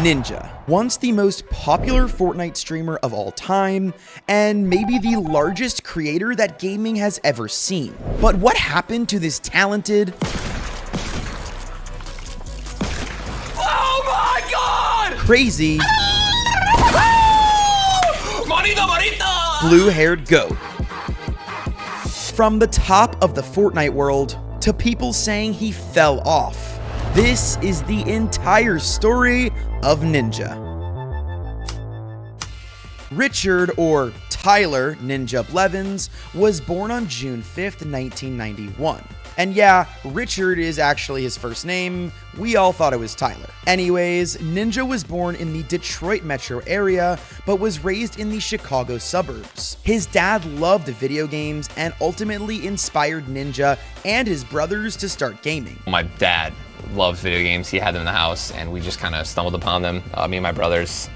Ninja, once the most popular Fortnite streamer of all time, and maybe the largest creator that gaming has ever seen. But what happened to this talented, oh my god! Crazy, blue-haired goat? From the top of the Fortnite world to people saying he fell off. This is the entire story of Ninja. Richard, or Tyler Ninja Blevins, was born on June 5th, 1991. And yeah, Richard is actually his first name. We all thought it was Tyler. Anyways, Ninja was born in the Detroit metro area, but was raised in the Chicago suburbs. His dad loved video games and ultimately inspired Ninja and his brothers to start gaming. My dad loves video games. He had them in the house and we just kind of stumbled upon them, me and my brothers,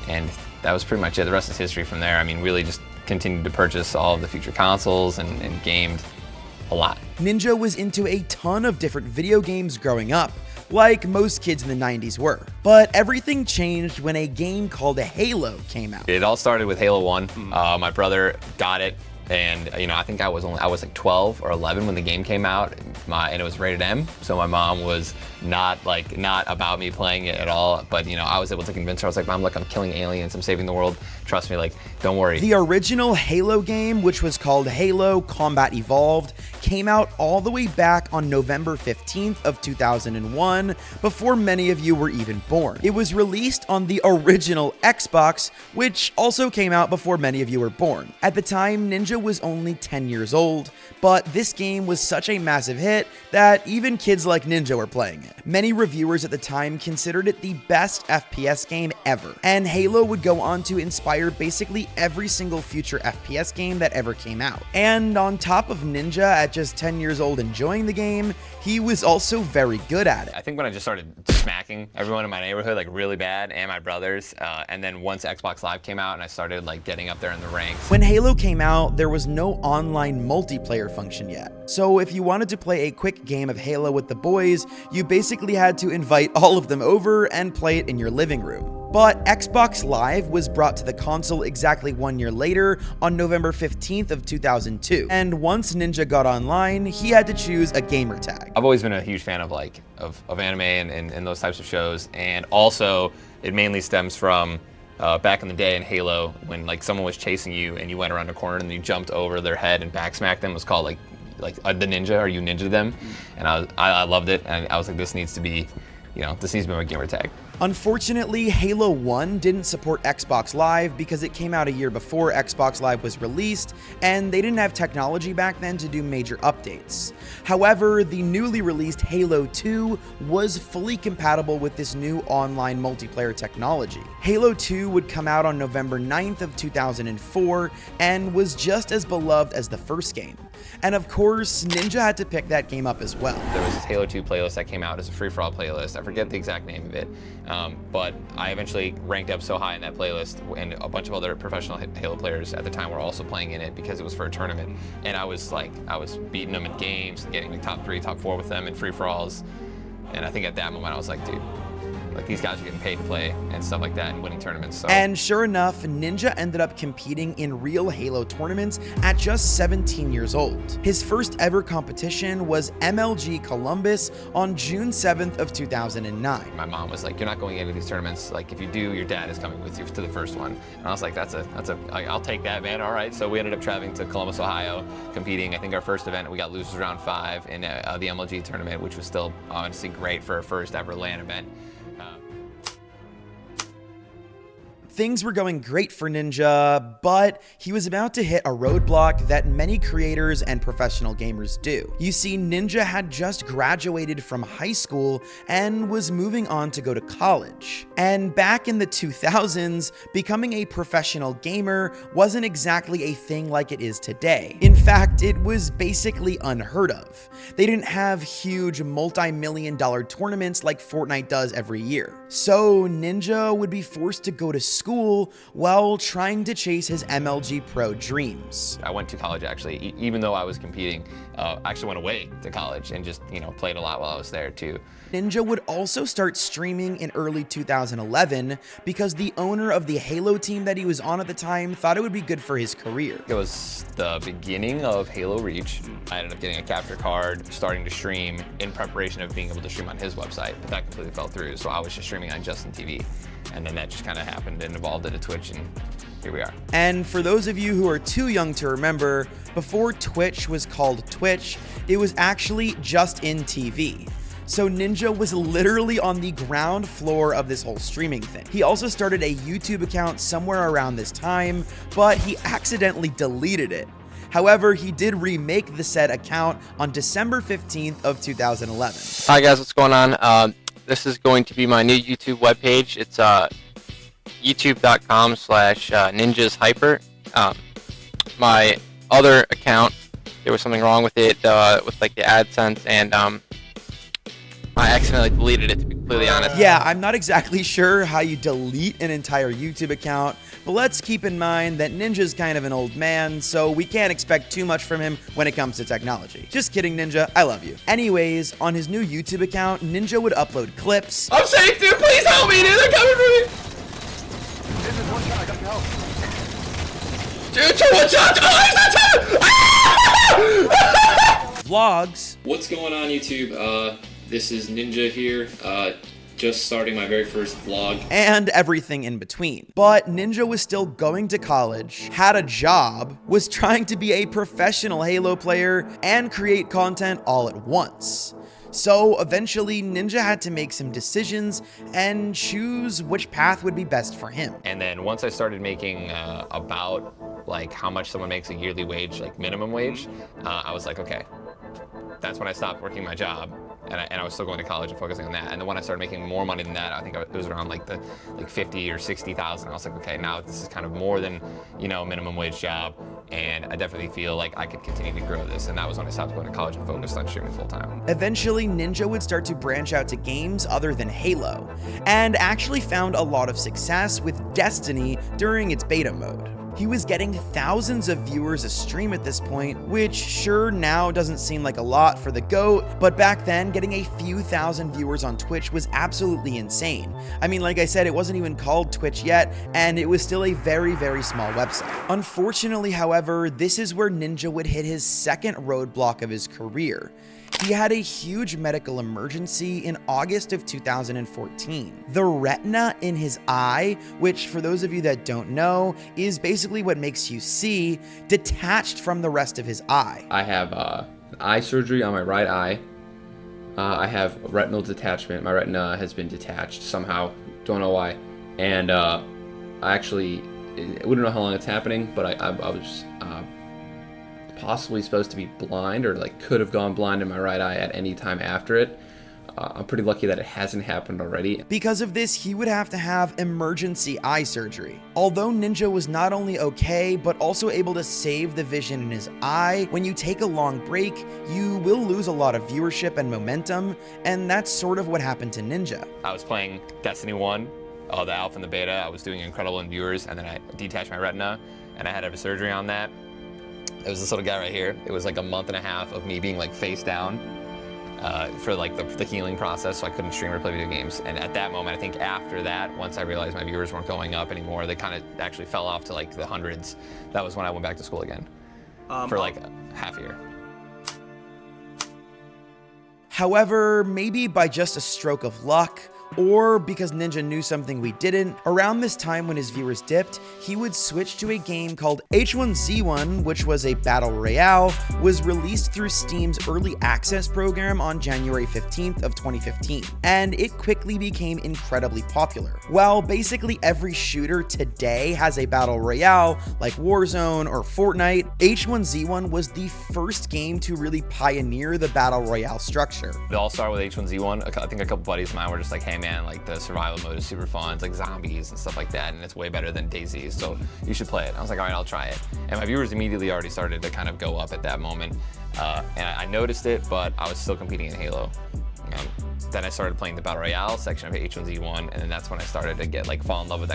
and that was pretty much it. The rest is history from there. I mean, really just continued to purchase all of the future consoles and gamed a lot. Ninja was into a ton of different video games growing up, like most kids in the 90s were. But everything changed when a game called Halo came out. It all started with Halo 1. My brother got it, and I think I was like 12 or 11 when the game came out, and it was rated M. So my mom was not about me playing it at all. But I was able to convince her. I was like, Mom, look, I'm killing aliens. I'm saving the world. Trust me, like, don't worry. The original Halo game, which was called Halo Combat Evolved, came out all the way back on November 15th of 2001, before many of you were even born. It was released on the original Xbox, which also came out before many of you were born. At the time, Ninja was only 10 years old, but this game was such a massive hit that even kids like Ninja were playing it. Many reviewers at the time considered it the best FPS game ever, and Halo would go on to inspire basically every single future FPS game that ever came out. And on top of Ninja at just 10 years old enjoying the game, he was also very good at it. I think when I just started smacking everyone in my neighborhood like really bad, and my brothers, and then once Xbox Live came out and I started like getting up there in the ranks. When Halo came out, there was no online multiplayer function yet. So if you wanted to play a quick game of Halo with the boys, you basically had to invite all of them over and play it in your living room. But Xbox Live was brought to the console exactly 1 year later on November 15th of 2002. And once Ninja got online, he had to choose a gamer tag. I've always been a huge fan of anime and those types of shows. And also it mainly stems from back in the day in Halo when like someone was chasing you and you went around a corner and you jumped over their head and backsmacked them. It was called the ninja, or you ninja them. And I loved it, and I was like, this needs to be my gamer tag. Unfortunately, Halo 1 didn't support Xbox Live because it came out a year before Xbox Live was released, and they didn't have technology back then to do major updates. However, the newly released Halo 2 was fully compatible with this new online multiplayer technology. Halo 2 would come out on November 9th of 2004 and was just as beloved as the first game. And of course, Ninja had to pick that game up as well. There was this Halo 2 playlist that came out as a free-for-all playlist. I forget the exact name of it, but I eventually ranked up so high in that playlist, and a bunch of other professional Halo players at the time were also playing in it because it was for a tournament. And I was beating them in games and getting like top 3, top 4 with them in free-for-alls. And I think at that moment I was like, dude, like these guys are getting paid to play and stuff like that and winning tournaments. So. And sure enough, Ninja ended up competing in real Halo tournaments at just 17 years old. His first ever competition was MLG Columbus on June 7th of 2009. My mom was like, you're not going into these tournaments. Like if you do, your dad is coming with you to the first one. And I was like, I'll take that, man. All right. So we ended up traveling to Columbus, Ohio, competing. I think our first event, we got losers round 5 in the MLG tournament, which was still honestly great for our first ever LAN event. Things were going great for Ninja, but he was about to hit a roadblock that many creators and professional gamers do. You see, Ninja had just graduated from high school and was moving on to go to college. And back in the 2000s, becoming a professional gamer wasn't exactly a thing like it is today. In fact, it was basically unheard of. They didn't have huge multi-million-dollar tournaments like Fortnite does every year. So Ninja would be forced to go to school while trying to chase his MLG Pro dreams. I went to college actually, even though I was competing. I actually went away to college and just, played a lot while I was there too. Ninja would also start streaming in early 2011 because the owner of the Halo team that he was on at the time thought it would be good for his career. It was the beginning of Halo Reach. I ended up getting a capture card, starting to stream in preparation of being able to stream on his website, but that completely fell through. So I was just streaming on Justin TV. And then that just kind of happened and evolved into Twitch, and here we are. And for those of you who are too young to remember, before Twitch was called Twitch, it was actually Justin TV. So Ninja was literally on the ground floor of this whole streaming thing. He also started a YouTube account somewhere around this time, but he accidentally deleted it. However, he did remake the said account on December 15th of 2011. Hi guys, what's going on? This is going to be my new YouTube webpage. It's youtube.com/ninjashyper. My other account, there was something wrong with it, with like the AdSense, and I accidentally deleted it, to be completely honest. Yeah, I'm not exactly sure how you delete an entire YouTube account, but let's keep in mind that Ninja's kind of an old man, so we can't expect too much from him when it comes to technology. Just kidding, Ninja, I love you. Anyways, on his new YouTube account, Ninja would upload clips. I'm safe, dude, please help me, dude, they're coming for me. There's one shot, I got your help. Dude, 2-1 shot, Vlogs. What's going on, YouTube? This is Ninja here, just starting my very first vlog. And everything in between. But Ninja was still going to college, had a job, was trying to be a professional Halo player, and create content all at once. So eventually, Ninja had to make some decisions and choose which path would be best for him. And then once I started making about like how much someone makes a yearly wage, like minimum wage, I was like, okay, that's when I stopped working my job. And I was still going to college and focusing on that. And then when I started making more money than that, I think it was around like 50 or 60,000. I was like, okay, now this is kind of more than, minimum wage job. And I definitely feel like I could continue to grow this. And that was when I stopped going to college and focused on streaming full time. Eventually, Ninja would start to branch out to games other than Halo, and actually found a lot of success with Destiny during its beta mode. He was getting thousands of viewers a stream at this point, which sure now doesn't seem like a lot for the GOAT, but back then getting a few thousand viewers on Twitch was absolutely insane. I mean, like I said, it wasn't even called Twitch yet, and it was still a very, very small website. Unfortunately, however, this is where Ninja would hit his second roadblock of his career. He had a huge medical emergency in August of 2014. The retina in his eye, which for those of you that don't know, is basically what makes you see, detached from the rest of his eye. I have eye surgery on my right eye. I have retinal detachment. My retina has been detached somehow. Don't know why. And I wouldn't know how long it's happening, but I was possibly supposed to be blind, or could have gone blind in my right eye at any time after it. I'm pretty lucky that it hasn't happened already. Because of this, he would have to have emergency eye surgery. Although Ninja was not only okay, but also able to save the vision in his eye, when you take a long break, you will lose a lot of viewership and momentum, and that's sort of what happened to Ninja. I was playing Destiny 1, the alpha and the beta. I was doing incredible in viewers, and then I detached my retina, and I had to have a surgery on that. It was this little guy right here. It was like a month and a half of me being face down for the healing process, so I couldn't stream or play video games. And at that moment, I think after that, once I realized my viewers weren't going up anymore, they kind of actually fell off to the hundreds. That was when I went back to school again for a half year. However, maybe by just a stroke of luck, or because Ninja knew something we didn't, around this time when his viewers dipped, he would switch to a game called H1Z1, which was a battle royale, was released through Steam's early access program on January 15th of 2015, and it quickly became incredibly popular. While basically every shooter today has a battle royale, like Warzone or Fortnite, H1Z1 was the first game to really pioneer the battle royale structure. It all started with H1Z1. I think a couple buddies of mine were just like, hey man, the survival mode is super fun. It's like zombies and stuff like that, and it's way better than DayZ, so you should play it. I was like, all right, I'll try it. And my viewers immediately already started to kind of go up at that moment. And I noticed it, but I was still competing in Halo. Then I started playing the Battle Royale section of H1Z1, and then that's when I started to get fall in love with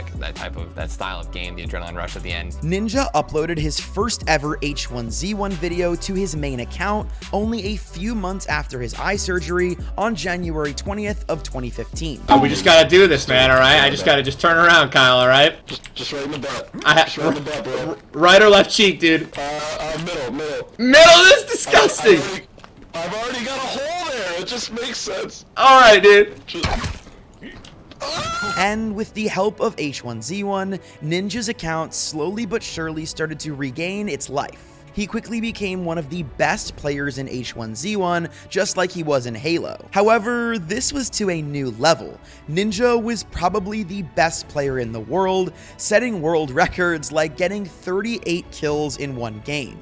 that style of game, the adrenaline rush at the end. Ninja uploaded his first ever H1Z1 video to his main account only a few months after his eye surgery on January 20th of 2015. Oh, we just gotta do this, man, alright? I just gotta turn around, Kyle, alright? Just right in the butt. Just right in the butt, bro. Right or left cheek, dude? Middle. Middle, that's disgusting! I've already got a hole there. It just makes sense. Alright, dude. And with the help of H1Z1, Ninja's account slowly but surely started to regain its life. He quickly became one of the best players in H1Z1, just like he was in Halo. However, this was to a new level. Ninja was probably the best player in the world, setting world records like getting 38 kills in one game.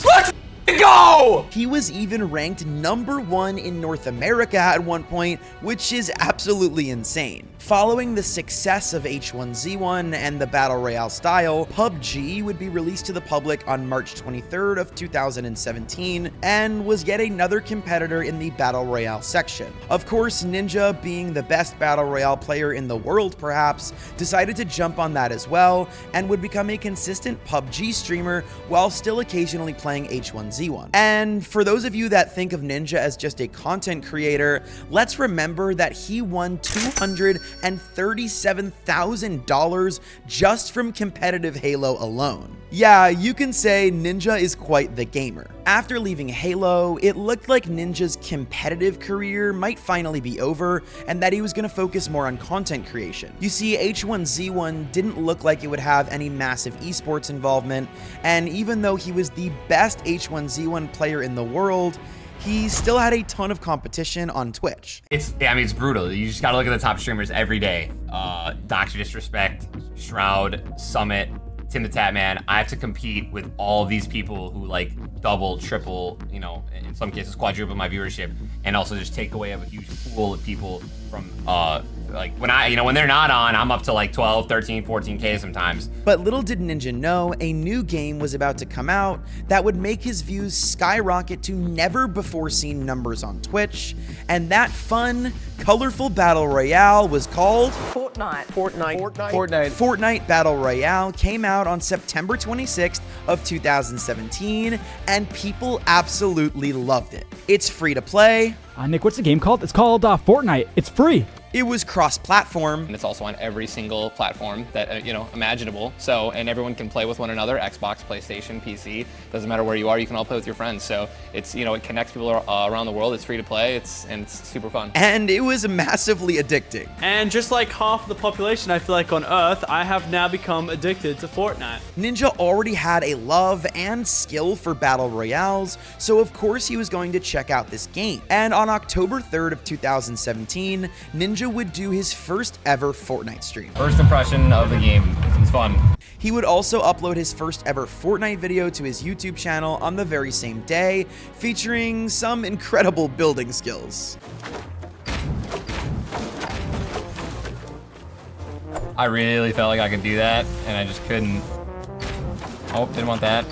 Let's go! He was even ranked #1 in North America at one point, which is absolutely insane. Following the success of H1Z1 and the Battle Royale style, PUBG would be released to the public on March 23rd of 2017 and was yet another competitor in the Battle Royale section. Of course, Ninja, being the best Battle Royale player in the world perhaps, decided to jump on that as well and would become a consistent PUBG streamer while still occasionally playing H1Z1. And for those of you that think of Ninja as just a content creator, let's remember that he won $237,000 just from competitive Halo alone. Yeah, you can say Ninja is quite the gamer. After leaving Halo, it looked like Ninja's competitive career might finally be over and that he was going to focus more on content creation. You see, H1Z1 didn't look like it would have any massive esports involvement, and even though he was the best H1Z1 player in the world, he still had a ton of competition on Twitch. It's brutal. You just gotta look at the top streamers every day. Dr. Disrespect, Shroud, Summit, Tim the Tap Man. I have to compete with all these people who double, triple, in some cases quadruple my viewership, and also just take away a huge pool of people from when they're not on, I'm up to 12, 13, 14K sometimes. But little did Ninja know, a new game was about to come out that would make his views skyrocket to never before seen numbers on Twitch, and that fun, colorful battle royale was called Fortnite Battle Royale came out on September 26th of 2017, and people absolutely loved it. It's free to play. Nick, what's the game called? It's called Fortnite. It's free. It was cross-platform. And it's also on every single platform that, imaginable. So, and everyone can play with one another, Xbox, PlayStation, PC, doesn't matter where you are, you can all play with your friends. So it's, it connects people around the world. It's free to play, and it's super fun. And it was massively addicting. And just like half the population, I feel like on Earth, I have now become addicted to Fortnite. Ninja already had a love and skill for battle royales, so of course he was going to check out this game. And on October 3rd of 2017, Ninja would do his first ever Fortnite stream. First impression of the game, it's fun. He would also upload his first ever Fortnite video to his YouTube channel on the very same day, featuring some incredible building skills. I really felt like I could do that, and I just couldn't. Oh, didn't want that.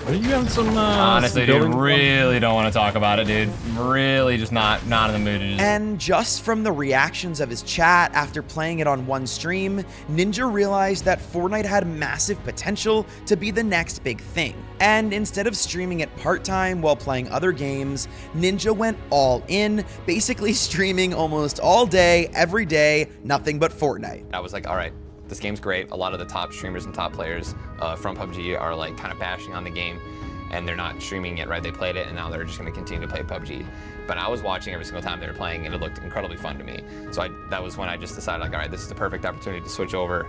Are you having some honestly, some dude, really don't want to talk about it, dude. Really just not in the mood to just... And just from the reactions of his chat after playing it on one stream, Ninja realized that Fortnite had massive potential to be the next big thing. And instead of streaming it part-time while playing other games, Ninja went all in, basically streaming almost all day, every day, nothing but Fortnite. I was like, all right, this game's great. A lot of the top streamers and top players from PUBG are kind of bashing on the game, and they're not streaming it, right? They played it, and now they're just going to continue to play PUBG. But I was watching every single time they were playing, and it looked incredibly fun to me. So that was when I just decided, all right, this is the perfect opportunity to switch over,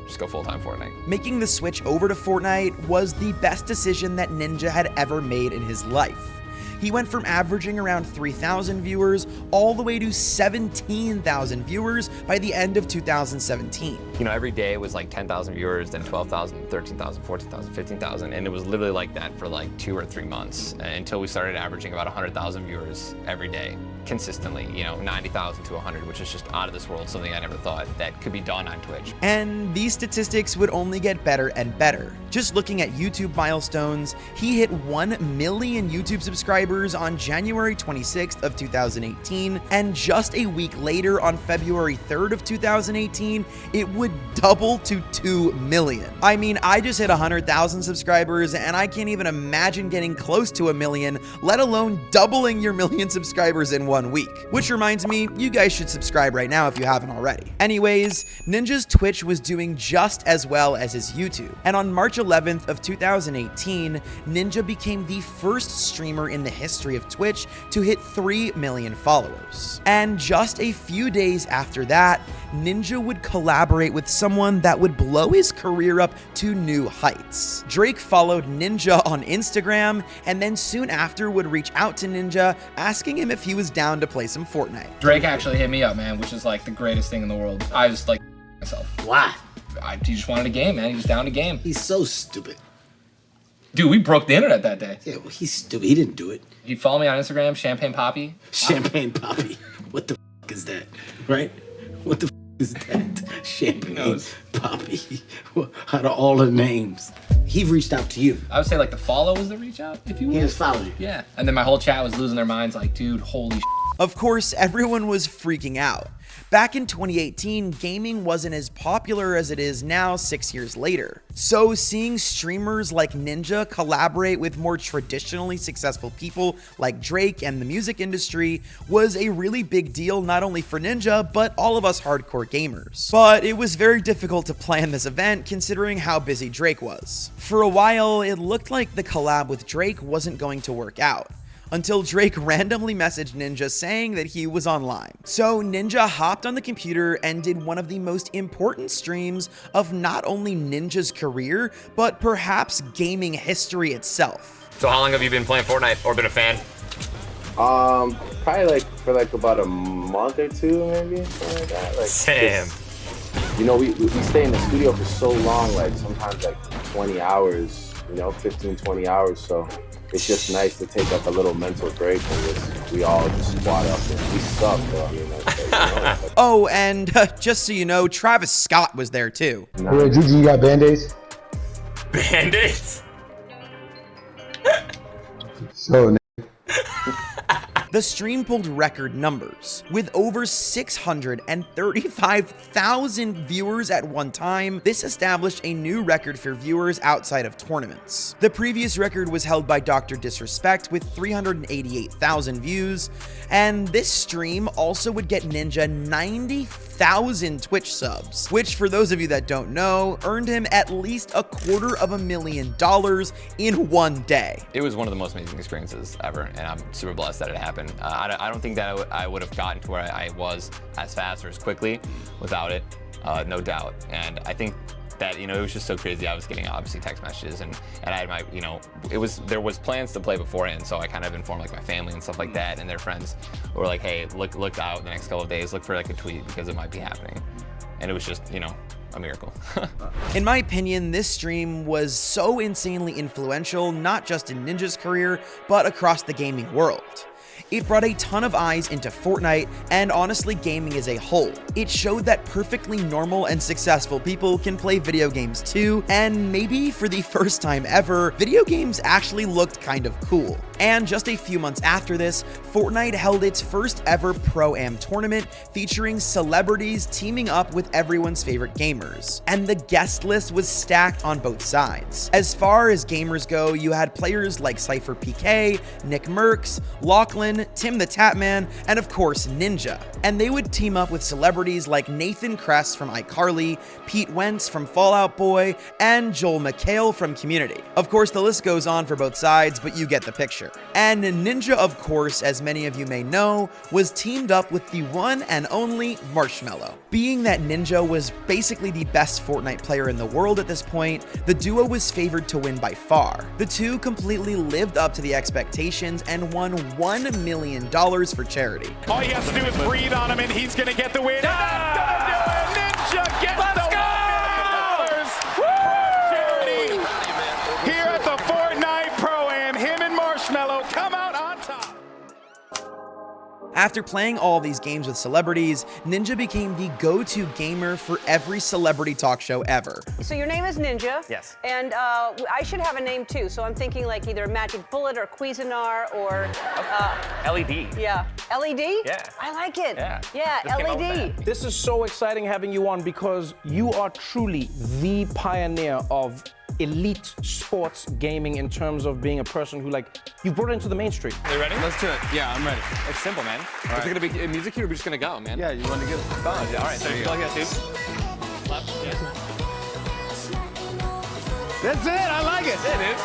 just go full-time Fortnite. Making the switch over to Fortnite was the best decision that Ninja had ever made in his life. He went from averaging around 3,000 viewers all the way to 17,000 viewers by the end of 2017. Every day was 10,000 viewers, then 12,000, 13,000, 14,000, 15,000, and it was literally like that for 2 or 3 months until we started averaging about 100,000 viewers every day. consistently, 90,000 to 100, which is just out of this world, something I never thought that could be done on Twitch. And these statistics would only get better and better. Just looking at YouTube milestones, he hit 1 million YouTube subscribers on January 26th of 2018, and just a week later, on February 3rd of 2018, it would double to 2 million. I mean, I just hit 100,000 subscribers, and I can't even imagine getting close to 1 million, let alone doubling your million subscribers in 1 week. Which reminds me, you guys should subscribe right now if you haven't already. Anyways, Ninja's Twitch was doing just as well as his YouTube, and on March 11th of 2018, Ninja became the first streamer in the history of Twitch to hit 3 million followers. And just a few days after that, Ninja would collaborate with someone that would blow his career up to new heights. Drake followed Ninja on Instagram, and then soon after would reach out to Ninja, asking him if he was down to play some Fortnite. Drake actually hit me up, man, which is like the greatest thing in the world. I was like myself. Why? He just wanted a game, man. He was down to game. He's so stupid. Dude, we broke the internet that day. Yeah, well, he's stupid. He didn't do it. You follow me on Instagram, Champagne Poppy. Champagne Poppy. What the is that? Right? What the is that? Champagne Poppy. Out of all the names. He reached out to you. I would say like the follow was the reach out, if you will. He just followed you. Yeah. And then my whole chat was losing their minds like, dude, holy shit. Of course, everyone was freaking out. Back in 2018, gaming wasn't as popular as it is now 6 years later. So seeing streamers like Ninja collaborate with more traditionally successful people like Drake and the music industry was a really big deal, not only for Ninja, but all of us hardcore gamers. But it was very difficult to plan this event considering how busy Drake was. For a while, it looked like the collab with Drake wasn't going to work out, until Drake randomly messaged Ninja saying that he was online. So Ninja hopped on the computer and did one of the most important streams of not only Ninja's career, but perhaps gaming history itself. So how long have you been playing Fortnite or been a fan? Probably for about a month or two, maybe, something like that. Like, Sam. We stay in the studio for so long, like sometimes like 20 hours, 15, 20 hours, so it's just nice to take like a little mental break and we all just squat up and we suck, though. I mean, Oh, and just so you know, Travis Scott was there too. Hey, Gigi, you got Band-Aids? Band-Aids? So, The stream pulled record numbers, with over 635,000 viewers at one time. This established a new record for viewers outside of tournaments. The previous record was held by Dr. Disrespect with 388,000 views, and this stream also would get Ninja 90,000 Twitch subs, which for those of you that don't know, earned him at least $250,000 in one day. It was one of the most amazing experiences ever, and I'm super blessed that it happened. I don't think that I would have gotten to where I was as fast or as quickly without it, no doubt. And I think that, it was just so crazy. I was getting obviously text messages and I had my, there was plans to play beforehand, so I kind of informed like my family and stuff like that, and their friends were like, hey, look out the next couple of days, look for like a tweet because it might be happening. And it was just, a miracle. In my opinion, this stream was so insanely influential, not just in Ninja's career, but across the gaming world. It brought a ton of eyes into Fortnite and honestly gaming as a whole. It showed that perfectly normal and successful people can play video games too, and maybe for the first time ever, video games actually looked kind of cool. And just a few months after this, Fortnite held its first ever Pro-Am tournament featuring celebrities teaming up with everyone's favorite gamers. And the guest list was stacked on both sides. As far as gamers go, you had players like Cypher PK, Nick Merckx, Lachlan, Tim the Tatman, and of course Ninja. And they would team up with celebrities like Nathan Kress from iCarly, Pete Wentz from Fall Out Boy, and Joel McHale from Community. Of course, the list goes on for both sides, but you get the picture. And Ninja, of course, as many of you may know, was teamed up with the one and only Marshmello. Being that Ninja was basically the best Fortnite player in the world at this point, the duo was favored to win by far. The two completely lived up to the expectations and won $1 million for charity. All he has to do is breathe on him and he's gonna get the win. That's gonna do it! Ninja gets the $1 million! Charity here at the Fortnite Pro-Am. Him and Marshmello come out on top. After playing all these games with celebrities, Ninja became the go-to gamer for every celebrity talk show ever. So your name is Ninja. Yes. And I should have a name too. So I'm thinking like either Magic Bullet or Cuisinart or... LED. Yeah. LED? Yeah. I like it. Yeah. Yeah, Just came out with LED. that. This is so exciting having you on because you are truly the pioneer of elite sports gaming in terms of being a person who, like, you brought it into the mainstream. Are you ready? Let's do it. Yeah, I'm ready. It's simple, man. All Is right. it gonna be music here or are we just gonna go, man? Yeah, you want to get it? All right, so you go like that, dude. Left, yeah. That's it. I like it. That's it, dude.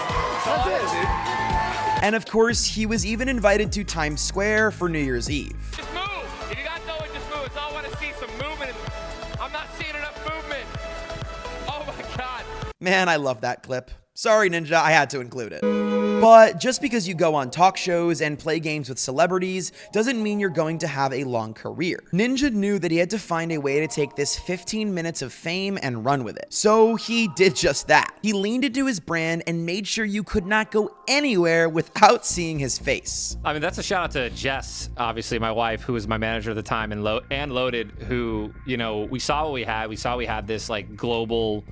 That's it, dude. And of course, he was even invited to Times Square for New Year's Eve. Just move. If you guys know it, just move. It's all I want to see some movement. I'm not seeing enough movement. Oh my God. Man, I love that clip. Sorry, Ninja, I had to include it. But just because you go on talk shows and play games with celebrities doesn't mean you're going to have a long career. Ninja knew that he had to find a way to take this 15 minutes of fame and run with it. So he did just that. He leaned into his brand and made sure you could not go anywhere without seeing his face. I mean, that's a shout out to Jess, obviously my wife, who was my manager at the time, and Loaded, who, you know, we saw what we had. We saw we had this like global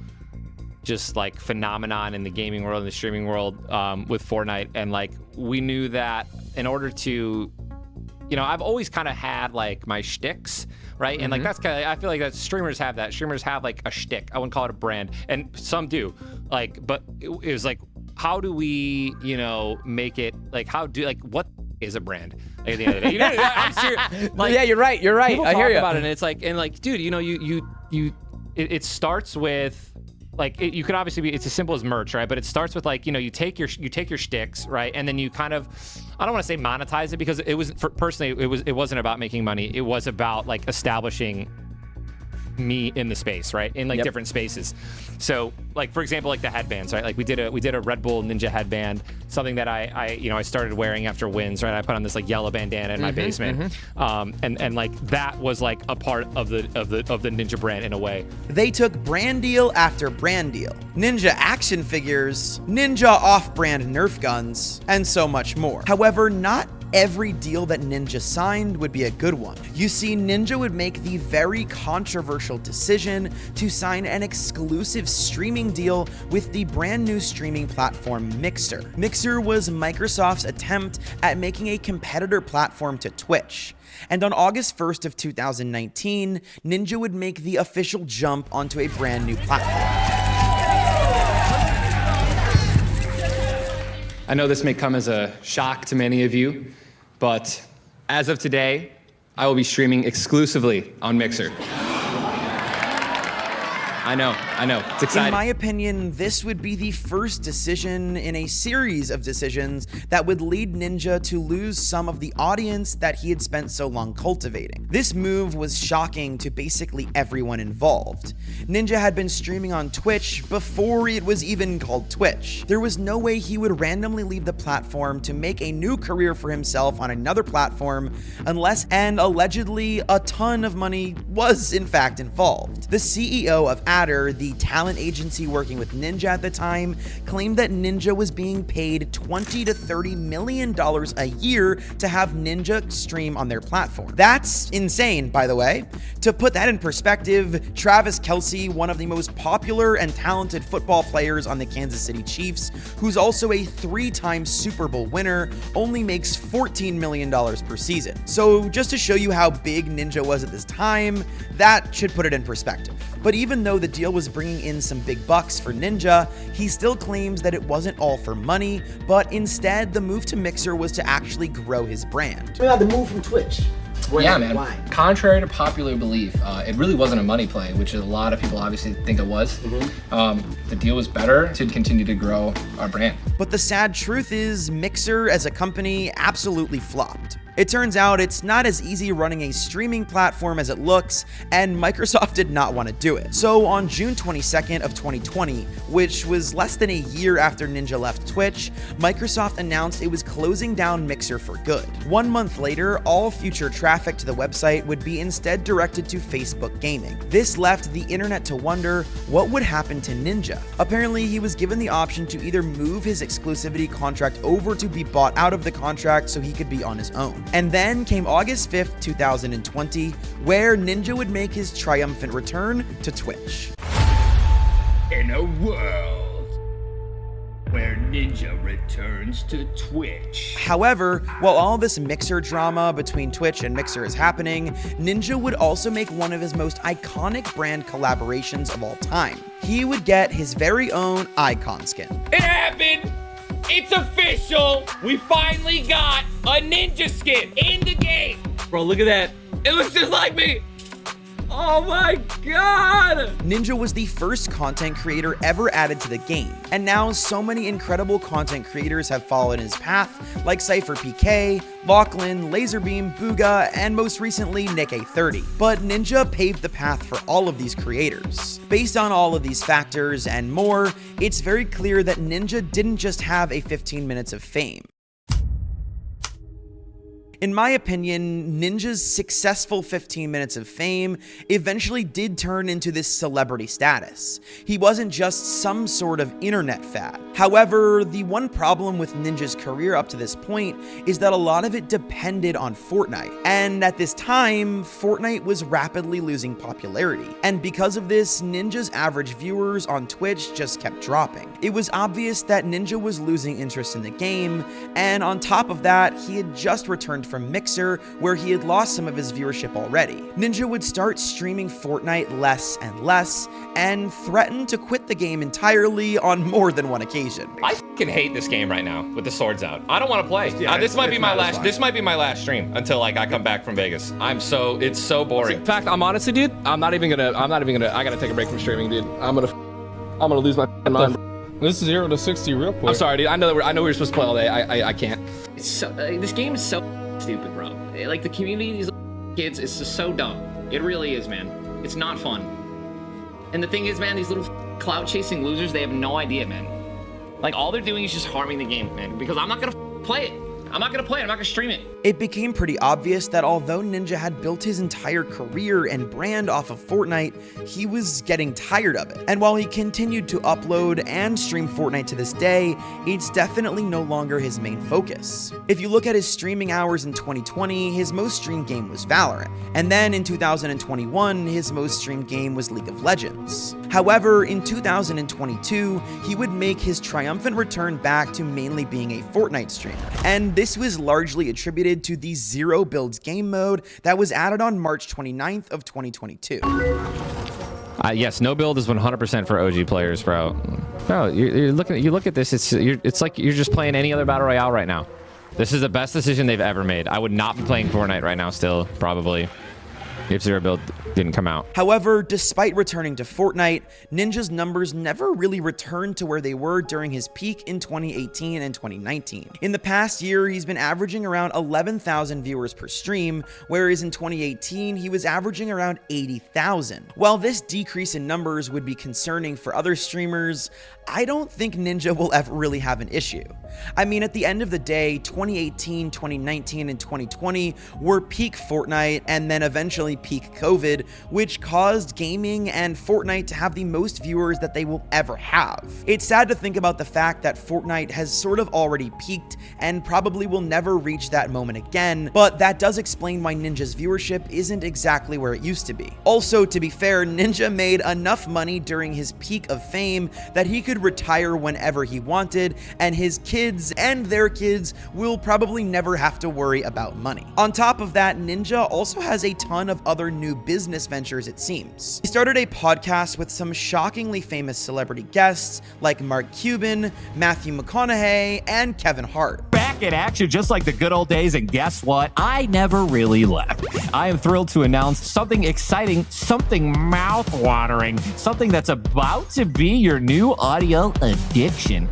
just like phenomenon in the gaming world and the streaming world with Fortnite, and like we knew that in order to, you know, I've always kind of had like my shticks, right? And like that's kind of, I feel like that streamers have that. Streamers have like a shtick. I wouldn't call it a brand, and some do. Like, but it was like, how do we, you know, make it like, what is a brand? Like at the end of the day, you know, I'm serious. Like, yeah, you're right. You're right. People I hear talk you. about it, and it's like, dude, you know, it starts with. Like you could obviously be, it's as simple as merch, right? But it starts with like, you know, you take your shticks, right? And then you kind of, I don't want to say monetize it, because it was personally, it wasn't about making money. It was about like establishing me in the space, right? In like different spaces. So like, for example, like the headbands, right? Like we did a Red Bull Ninja headband, something that I started wearing after wins, right? I put on this like yellow bandana in my basement. And like that was like a part of the Ninja brand in a way. They took brand deal after brand deal. Ninja action figures, Ninja off-brand Nerf guns, and so much more. However, not every deal that Ninja signed would be a good one. You see, Ninja would make the very controversial decision to sign an exclusive streaming deal with the brand new streaming platform Mixer. Mixer was Microsoft's attempt at making a competitor platform to Twitch. And on August 1st of 2019, Ninja would make the official jump onto a brand new platform. I know this may come as a shock to many of you, but as of today, I will be streaming exclusively on Mixer. I know, it's exciting. In my opinion, this would be the first decision in a series of decisions that would lead Ninja to lose some of the audience that he had spent so long cultivating. This move was shocking to basically everyone involved. Ninja had been streaming on Twitch before it was even called Twitch. There was no way he would randomly leave the platform to make a new career for himself on another platform unless, and allegedly, a ton of money was in fact involved. The CEO of Adder, the talent agency working with Ninja at the time, claimed that Ninja was being paid $20 to $30 million a year to have Ninja stream on their platform. That's insane, by the way. To put that in perspective, Travis Kelce, one of the most popular and talented football players on the Kansas City Chiefs, who's also a 3-time Super Bowl winner, only makes $14 million per season. So just to show you how big Ninja was at this time, that should put it in perspective. But even though the deal was bringing in some big bucks for Ninja, he still claims that it wasn't all for money, but instead the move to Mixer was to actually grow his brand. We had the move from Twitch. Yeah, man. Why? Contrary to popular belief, it really wasn't a money play, which a lot of people obviously think it was. The deal was better to continue to grow our brand. But the sad truth is, Mixer as a company absolutely flopped. It turns out it's not as easy running a streaming platform as it looks, and Microsoft did not want to do it. So on June 22nd of 2020, which was less than a year after Ninja left Twitch, Microsoft announced it was closing down Mixer for good. 1 month later, all future traffic to the website would be instead directed to Facebook Gaming. This left the internet to wonder what would happen to Ninja. Apparently, he was given the option to either move his exclusivity contract over to be bought out of the contract so he could be on his own. And then came August 5th, 2020, where Ninja would make his triumphant return to Twitch. In a world where Ninja returns to Twitch. However, while all this Mixer drama between Twitch and Mixer is happening, Ninja would also make one of his most iconic brand collaborations of all time. He would get his very own icon skin. It happened! It's official! We finally got a Ninja skin in the game! Bro, look at that. It looks just like me! Oh my god! Ninja was the first content creator ever added to the game, and now so many incredible content creators have followed in his path, like Cypher PK, Lachlan, Laserbeam, Booga, and most recently Nick A30. But Ninja paved the path for all of these creators. Based on all of these factors and more, it's very clear that Ninja didn't just have a 15 minutes of fame. In my opinion, Ninja's successful 15 minutes of fame eventually did turn into this celebrity status. He wasn't just some sort of internet fad. However, the one problem with Ninja's career up to this point is that a lot of it depended on Fortnite. And at this time, Fortnite was rapidly losing popularity. And because of this, Ninja's average viewers on Twitch just kept dropping. It was obvious that Ninja was losing interest in the game, and on top of that, he had just returned from Mixer, where he had lost some of his viewership already. Ninja would start streaming Fortnite less and less, and threatened to quit the game entirely on more than one occasion. I fucking hate this game right now with the swords out. I don't want to play. This might be my last. This might be my last stream until like I come back from Vegas. It's so boring. In fact, I'm honestly, dude, I gotta take a break from streaming, dude. I'm gonna lose my mind. This is 0 to 60 real quick. I'm sorry, dude. I know we're supposed to play all day. I can't. It's so, this game is so stupid, bro. Like, the community of these kids is just so dumb. It really is, man. It's not fun. And the thing is, man, these little cloud chasing losers, they have no idea, man. Like, all they're doing is just harming the game, man. Because I'm not gonna play it. I'm not gonna play it. I'm not gonna stream it. It became pretty obvious that although Ninja had built his entire career and brand off of Fortnite, he was getting tired of it. And while he continued to upload and stream Fortnite to this day, it's definitely no longer his main focus. If you look at his streaming hours in 2020, his most streamed game was Valorant. And then in 2021, his most streamed game was League of Legends. However, in 2022, he would make his triumphant return back to mainly being a Fortnite streamer. And this was largely attributed to the Zero Builds game mode that was added on March 29th of 2022. Yes, no build is 100% for OG players, bro. No, you look at this. It's like you're just playing any other battle royale right now. This is the best decision they've ever made. I would not be playing Fortnite right now still, probably, if Zero Build didn't come out. However, despite returning to Fortnite, Ninja's numbers never really returned to where they were during his peak in 2018 and 2019. In the past year, he's been averaging around 11,000 viewers per stream, whereas in 2018, he was averaging around 80,000. While this decrease in numbers would be concerning for other streamers, I don't think Ninja will ever really have an issue. I mean, at the end of the day, 2018, 2019, and 2020 were peak Fortnite and then eventually peak COVID, which caused gaming and Fortnite to have the most viewers that they will ever have. It's sad to think about the fact that Fortnite has sort of already peaked and probably will never reach that moment again, but that does explain why Ninja's viewership isn't exactly where it used to be. Also, to be fair, Ninja made enough money during his peak of fame that he could retire whenever he wanted, and his kids and their kids will probably never have to worry about money. On top of that, Ninja also has a ton of other new business ventures, it seems. He started a podcast with some shockingly famous celebrity guests like Mark Cuban, Matthew McConaughey, and Kevin Hart. Back in action just like the good old days, and guess what? I never really left. I am thrilled to announce something exciting, something mouth-watering, something that's about to be your new audio addiction.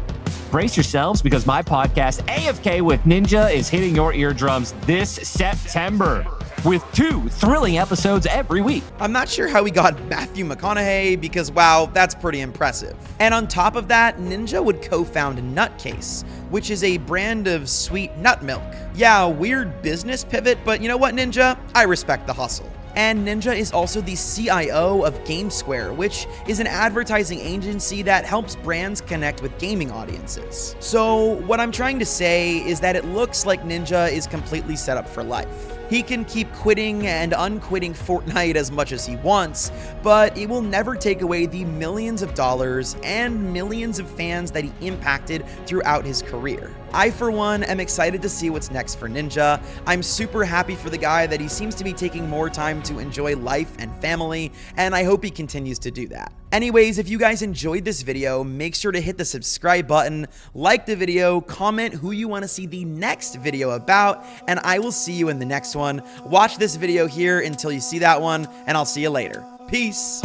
Brace yourselves because my podcast, AFK with Ninja, is hitting your eardrums this September with 2 thrilling episodes every week. I'm not sure how we got Matthew McConaughey because, wow, that's pretty impressive. And on top of that, Ninja would co-found Nutcase, which is a brand of sweet nut milk. Yeah, weird business pivot, but you know what, Ninja? I respect the hustle. And Ninja is also the CIO of GameSquare, which is an advertising agency that helps brands connect with gaming audiences. So what I'm trying to say is that it looks like Ninja is completely set up for life. He can keep quitting and unquitting Fortnite as much as he wants, but it will never take away the millions of dollars and millions of fans that he impacted throughout his career. I, for one, am excited to see what's next for Ninja. I'm super happy for the guy that he seems to be taking more time to enjoy life and family, and I hope he continues to do that. Anyways, if you guys enjoyed this video, make sure to hit the subscribe button, like the video, comment who you want to see the next video about, and I will see you in the next one. Watch this video here until you see that one, and I'll see you later. Peace.